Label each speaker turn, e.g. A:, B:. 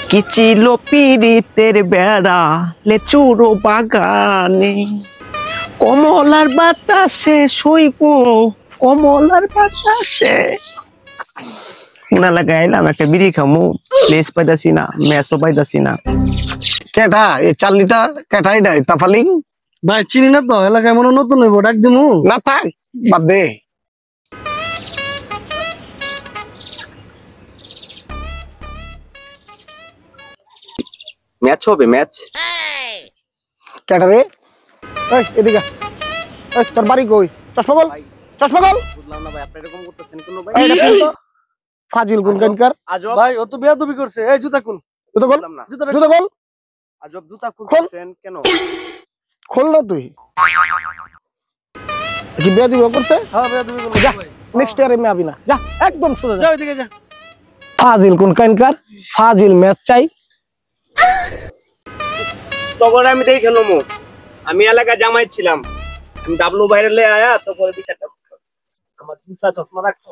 A: কি ছিল পীড়িতের বেড়া লেচুর বাগানে কমলার বাতাসে শৈব কমলার বাতাসে উনা লাগাইলাম একটা বিড়ি খামু প্লেস পাইতাছি না ম্যাচও পাইতাছি না
B: কেটা এই চালনিটা কেটাই নাই তাফালিং
C: ভাই চিনি না তো এলাকায় মনে নতুন হইব ডাক দিমু
B: না থাক বাদ দে
A: ম্যাচ হবে ম্যাচ
B: কেটা রে এই এদিকে এই তোর বাড়ি কই চশমা গল
A: বুঝলাম না ভাই আপনি এরকম করতেছেন কেন ভাই
B: এই এটা তো ফাজিল গুনগানকার
A: আজব
C: ভাই ও তো বেয়াদবি করছে এই জুতা কোন
B: জুতো গল
A: বুঝলাম না
B: জুতো গল
A: আজব জুতা খুলতেছেন কেন
B: খোল না তুই কি বিয়া দিব করছে
C: হ্যাঁ বেয়াদবি করছে
B: যা নেক্সট ইয়ারে আমি আবি না যা একদম সোজা যা
C: যাও এদিকে যা
B: ফাজিল গুনগানকার ফাজিল ম্যাচ চাই
A: তখন আমি দেখে নমু আমি এলাকা জামাই ছিলাম আমি ডাবলু বাইরে আয়া তো পরে বিচারটা আমার জুতা চশমা রাখতো